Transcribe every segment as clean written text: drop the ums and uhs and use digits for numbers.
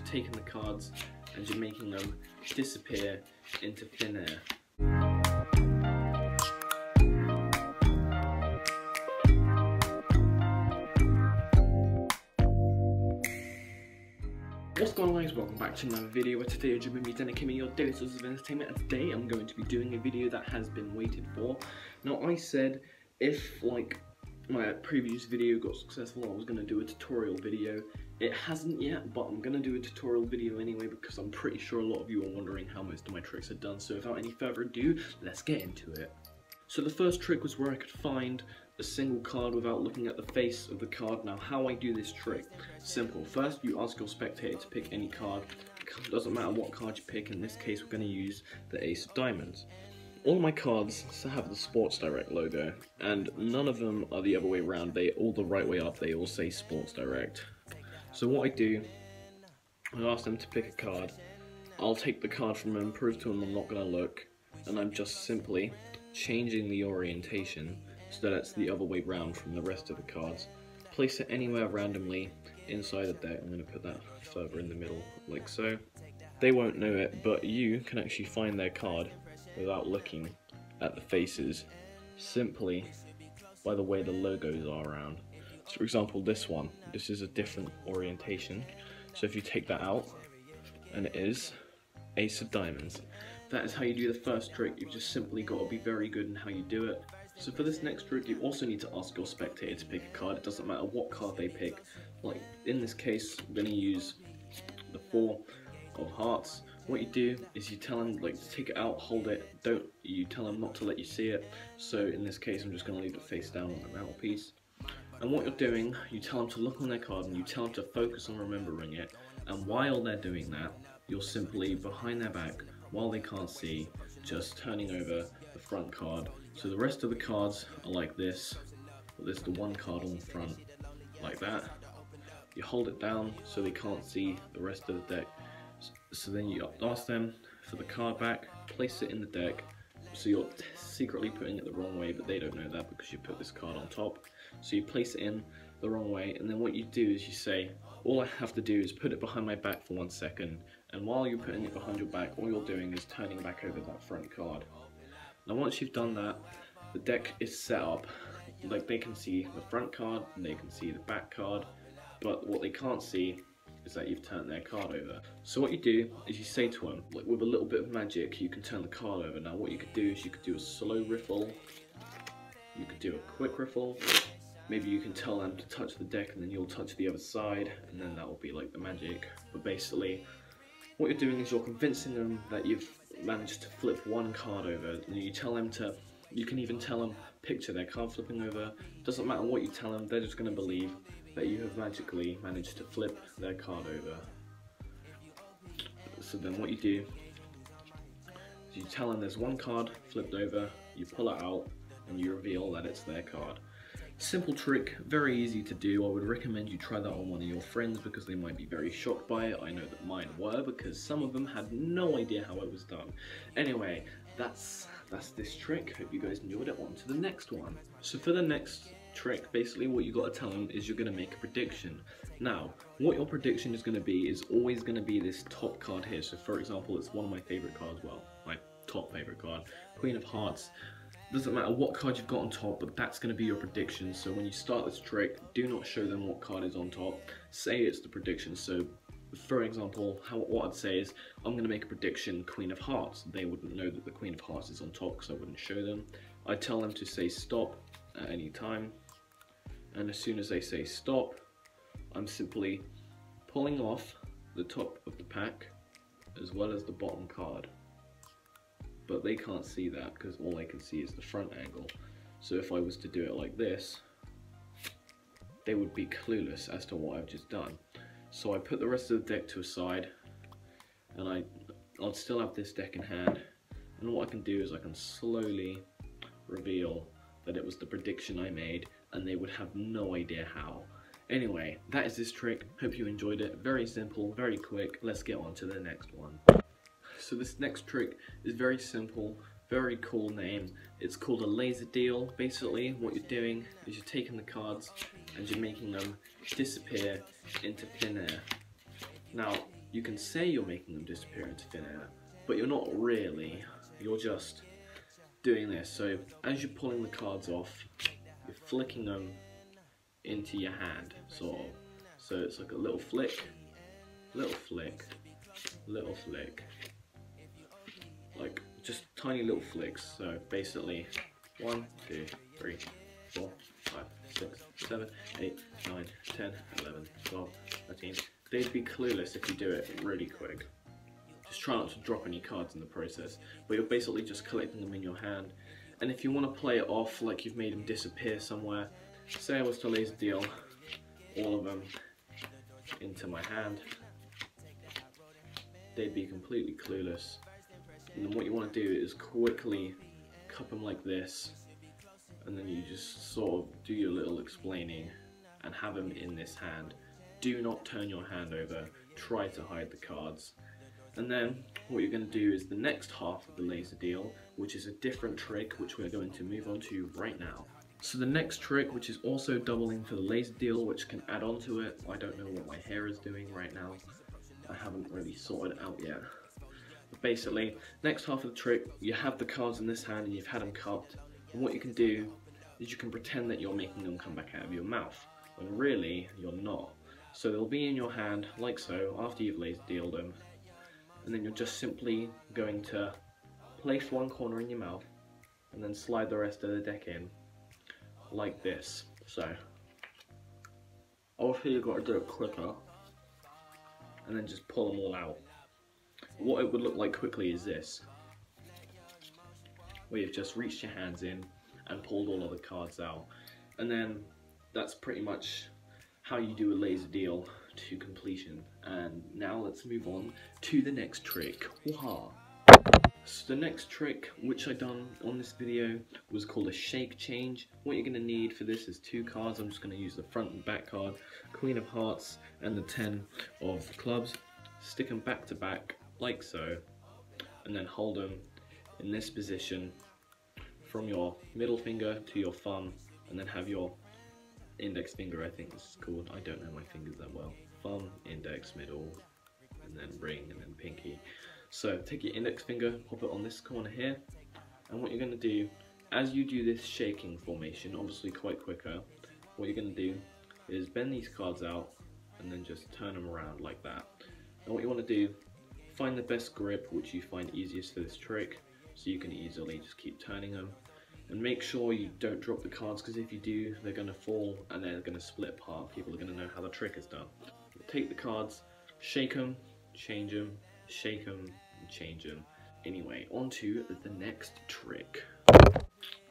you're taking the cards and you're making them disappear into thin air. What's going on, guys? Welcome back to another video where today you're with me, Danikimy, your daily source of entertainment, and today I'm going to be doing a video that has been waited for. Now, I said if like my previous video got successful, I was going to do a tutorial video. It hasn't yet, but I'm going to do a tutorial video anyway because I'm pretty sure a lot of you are wondering how most of my tricks are done. So without any further ado, let's get into it. So the first trick was where I could find a single card without looking at the face of the card. Now, how I do this trick, simple. First, you ask your spectator to pick any card. It doesn't matter what card you pick. In this case, we're going to use the Ace of Diamonds. All my cards have the Sports Direct logo, and none of them are the other way around. They all the right way up. They all say Sports Direct. So what I do, I ask them to pick a card. I'll take the card from them, prove to them I'm not going to look, and I'm just simply changing the orientation so that it's the other way round from the rest of the cards. Place it anywhere randomly inside the deck. I'm going to put that further in the middle, like so. They won't know it, but you can actually find their card without looking at the faces, simply by the way the logos are around. So for example, this is a different orientation. So if you take that out, and it is Ace of Diamonds. That is how you do the first trick. You've just simply got to be very good in how you do it. So for this next trick, you also need to ask your spectator to pick a card. It doesn't matter what card they pick. Like in this case, I'm going to use the 4 of Hearts. What you do is you tell them like to take it out, hold it. You tell them not to let you see it. So in this case, I'm just going to leave it face down on the mantelpiece. And what you're doing, you tell them to look on their card and you tell them to focus on remembering it. And while they're doing that, you're simply behind their back, while they can't see, just turning over the front card. So the rest of the cards are like this, but there's the one card on the front, like that. You hold it down so they can't see the rest of the deck. So then you ask them for the card back, place it in the deck. So you're secretly putting it the wrong way, but they don't know that because you put this card on top. So you place it in the wrong way, and then what you do is you say, all I have to do is put it behind my back for 1 second, and while you're putting it behind your back, all you're doing is turning back over that front card. Now once you've done that, the deck is set up, like they can see the front card, and they can see the back card, but what they can't see is that you've turned their card over. So what you do is you say to them, like with a little bit of magic, you can turn the card over. Now what you could do is you could do a slow riffle, you could do a quick riffle, maybe you can tell them to touch the deck and then you'll touch the other side, and then that will be like the magic. But basically, what you're doing is you're convincing them that you've managed to flip one card over, and you tell them to, you can even tell them, picture their card flipping over. Doesn't matter what you tell them, they're just going to believe that you have magically managed to flip their card over. So then what you do is you tell them there's one card flipped over, you pull it out, and you reveal that it's their card. Simple trick, very easy to do. I would recommend you try that on one of your friends because they might be very shocked by it. I know that mine were because some of them had no idea how it was done. Anyway, that's this trick. Hope you guys enjoyed it. On to the next one. So for the next trick, basically what you got to tell them is you're going to make a prediction. Now, what your prediction is going to be is always going to be this top card here. So for example, it's one of my favorite cards, well, my top favorite card, Queen of Hearts. Doesn't matter what card you've got on top, but that's going to be your prediction. So when you start this trick, do not show them what card is on top. Say it's the prediction. So for example, what I'd say is, I'm going to make a prediction, Queen of Hearts. They wouldn't know that the Queen of Hearts is on top because I wouldn't show them. I tell them to say stop at any time. And as soon as they say stop, I'm simply pulling off the top of the pack as well as the bottom card. But they can't see that because all they can see is the front angle. So if I was to do it like this, they would be clueless as to what I've just done. So I put the rest of the deck to a side, and I'll still have this deck in hand. And what I can do is I can slowly reveal that it was the prediction I made, and they would have no idea how. Anyway, that is this trick. Hope you enjoyed it. Very simple, very quick. Let's get on to the next one. So this next trick is very simple, very cool name. It's called a laser deal. Basically, what you're doing is you're taking the cards and you're making them disappear into thin air. Now, you can say you're making them disappear into thin air, but you're not really. You're just doing this. So as you're pulling the cards off, you're flicking them into your hand, sort of. So it's like a little flick, little flick, little flick. Like just tiny little flicks. So basically 1, 2, 3, 4, 5, 6, 7, 8, 9, 10, 11, 12, 13. They'd be clueless if you do it really quick. Just try not to drop any cards in the process, but you're basically just collecting them in your hand. And if you want to play it off like you've made them disappear somewhere, say I was to laser deal all of them into my hand, they'd be completely clueless. And then what you want to do is quickly cup them like this, and then you just sort of do your little explaining and have them in this hand. Do not turn your hand over, try to hide the cards. And then what you're going to do is the next half of the laser deal, which is a different trick which we're going to move on to right now. So the next trick, which is also doubling for the laser deal, which can add on to it. I don't know what my hair is doing right now. I haven't really sorted it out yet. But basically, next half of the trick, you have the cards in this hand and you've had them cupped. And what you can do is you can pretend that you're making them come back out of your mouth, when really you're not. So they'll be in your hand like so after you've laser dealed them. And then you're just simply going to place one corner in your mouth and then slide the rest of the deck in like this. So obviously you've got to do it quicker and then just pull them all out. What it would look like quickly is this, where you've just reached your hands in and pulled all of the cards out. And then that's pretty much how you do a laser deal to completion. And now let's move on to the next trick. Waha! So the next trick which I done on this video was called a shake change. What you're going to need for this is 2 cards. I'm just going to use the front and back card, Queen of Hearts and the 10 of Clubs. Stick them back to back like so, and then hold them in this position from your middle finger to your thumb, and then have your index finger, I think this is called, I don't know my fingers that well, thumb, index, middle, and then ring, and then pinky. So take your index finger, pop it on this corner here, and what you're going to do, as you do this shaking formation, obviously quite quicker, what you're going to do is bend these cards out, and then just turn them around like that. And what you want to do, find the best grip which you find easiest for this trick, so you can easily just keep turning them. And make sure you don't drop the cards, because if you do, they're going to fall and they're going to split apart. People are going to know how the trick is done. Take the cards, shake them, change them, shake them, and change them. Anyway, on to the next trick.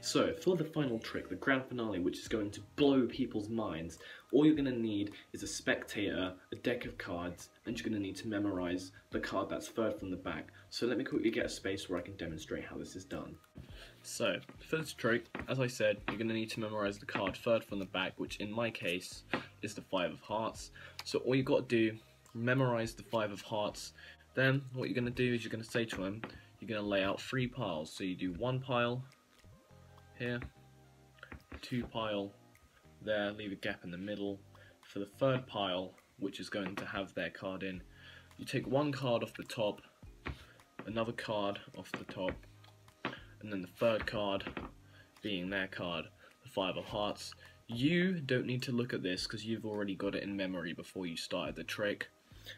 So, for the final trick, the grand finale, which is going to blow people's minds, all you're going to need is a spectator, a deck of cards, and you're going to need to memorize the card that's third from the back. So let me quickly get a space where I can demonstrate how this is done. So, for this trick, as I said, you're going to need to memorize the card third from the back, which in my case is the 5 of Hearts. So all you've got to do, memorize the 5 of Hearts. Then what you're going to do is you're going to say to him, you're going to lay out 3 piles. So you do 1 pile here, 2 pile there, leave a gap in the middle. For the third pile, which is going to have their card in, you take 1 card off the top, another card off the top, and then the third card being their card, the 5 of Hearts. You don't need to look at this because you've already got it in memory before you started the trick.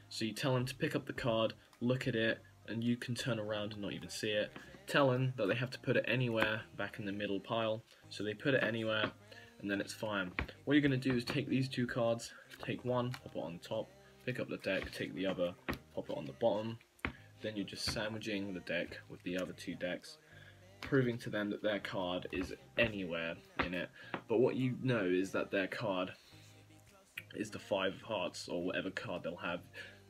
So you tell them to pick up the card, look at it, and you can turn around and not even see it. Tell them that they have to put it anywhere back in the middle pile. So they put it anywhere, and then it's fine. What you're going to do is take these 2 cards, take one, pop it on the top, pick up the deck, take the other, pop it on the bottom. Then you're just sandwiching the deck with the other 2 decks, proving to them that their card is anywhere in it. But what you know is that their card is the 5 of Hearts, or whatever card they'll have.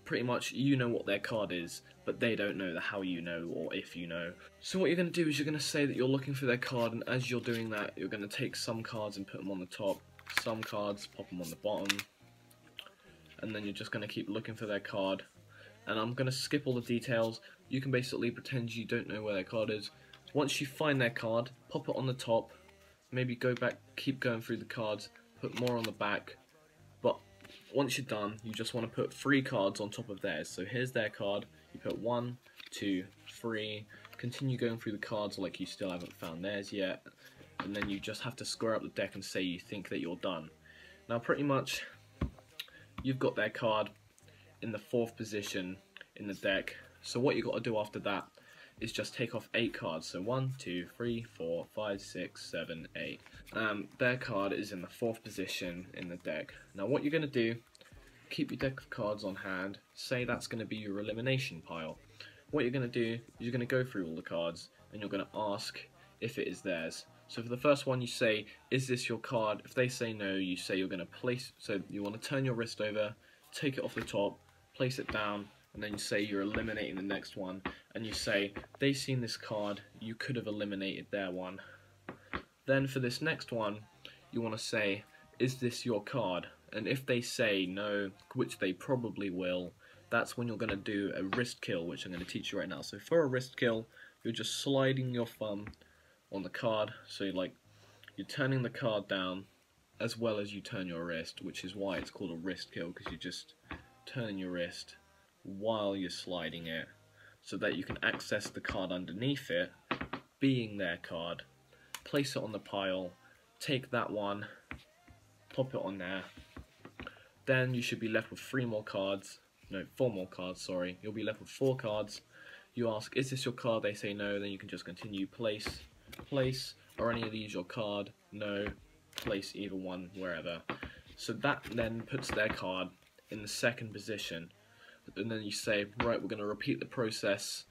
Pretty much you know what their card is, but they don't know how you know, or if you know. So what you're going to do is you're going to say that you're looking for their card, and as you're doing that, you're going to take some cards and put them on the top, some cards, pop them on the bottom, and then you're just going to keep looking for their card. And I'm going to skip all the details. You can basically pretend you don't know where their card is. Once you find their card, pop it on the top, maybe go back, keep going through the cards, put more on the back, but once you're done, you just want to put 3 cards on top of theirs. So here's their card, you put 1, 2, 3, continue going through the cards like you still haven't found theirs yet, and then you just have to square up the deck and say you think that you're done. Now pretty much, you've got their card in the 4th position in the deck, so what you got to do after that is just take off 8 cards. So 1, 2, 3, 4, 5, 6, 7, 8. Their card is in the 4th position in the deck. Now what you're going to do, keep your deck of cards on hand, say that's going to be your elimination pile. What you're going to do is you're going to go through all the cards and you're going to ask if it is theirs. So for the first one you say, is this your card? If they say no, you say you're going to place, so you want to turn your wrist over, take it off the top, place it down, and then you say you're eliminating the next one, and you say, they've seen this card, you could have eliminated their one. Then for this next one, you want to say, is this your card? And if they say no, which they probably will, that's when you're going to do a wrist kill, which I'm going to teach you right now. So for a wrist kill, you're just sliding your thumb on the card, so you're turning the card down as well as you turn your wrist, which is why it's called a wrist kill, because you're just turning your wrist while you're sliding it, so that you can access the card underneath it, being their card, place it on the pile, take that one, pop it on there, then you should be left with 4 more cards, sorry, you'll be left with 4 cards. You ask, is this your card? They say no, then you can just continue, place, are any of these your card? No, place either one wherever. So that then puts their card in the 2nd position. And then you say, right, we're going to repeat the process.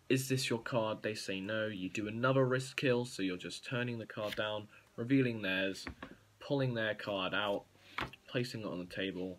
Is this your card? They say no. You do another wrist kill, so you're just turning the card down, revealing theirs, pulling their card out, placing it on the table,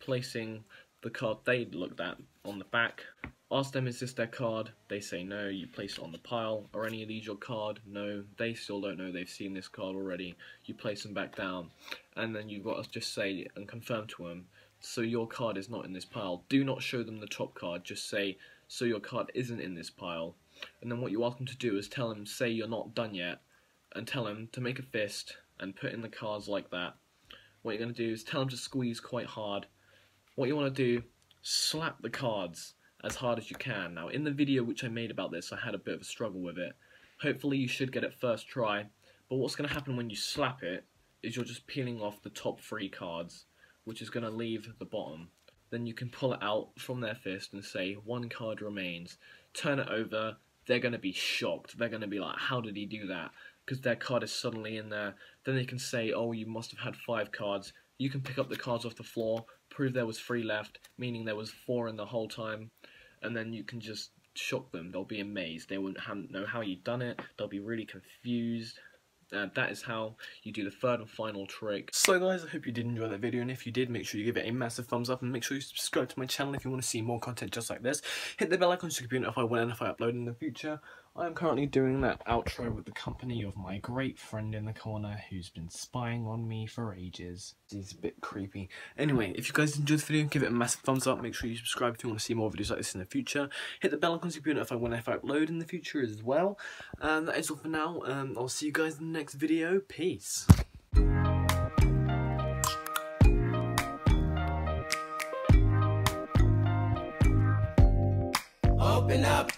placing the card they looked at on the back. Ask them, is this their card? They say no. You place it on the pile. Are any of these your card? No. They still don't know. They've seen this card already. You place them back down. And then you've got to just say and confirm to them, so your card is not in this pile. Do not show them the top card. Just say, so your card isn't in this pile. And then what you ask them to do is tell them, say you're not done yet, and tell them to make a fist and put in the cards like that. What you're going to do is tell them to squeeze quite hard. What you want to do, slap the cards as hard as you can. Now in the video which I made about this, I had a bit of a struggle with it. Hopefully you should get it first try, but what's going to happen when you slap it is you're just peeling off the top 3 cards, which is going to leave the bottom. Then you can pull it out from their fist and say, 1 card remains. Turn it over, they're going to be shocked. They're going to be like, how did he do that? Because their card is suddenly in there. Then they can say, oh, you must have had 5 cards. You can pick up the cards off the floor, prove there was 3 left, meaning there was 4 in the whole time, and then you can just shock them. They'll be amazed. They won't know how you've done it. They'll be really confused. That is how you do the 3rd and final trick. So guys, I hope you did enjoy that video, and if you did, make sure you give it a massive thumbs up, and make sure you subscribe to my channel if you want to see more content just like this. Hit the bell icon so you can be notified when and if I upload in the future. I am currently doing that outro with the company of my great friend in the corner who's been spying on me for ages. He's a bit creepy. Anyway, if you guys enjoyed the video, give it a massive thumbs up. Make sure you subscribe if you want to see more videos like this in the future. Hit the bell icon so you can be notified when I upload in the future as well. And that is all for now. I'll see you guys in the next video. Peace. Open up.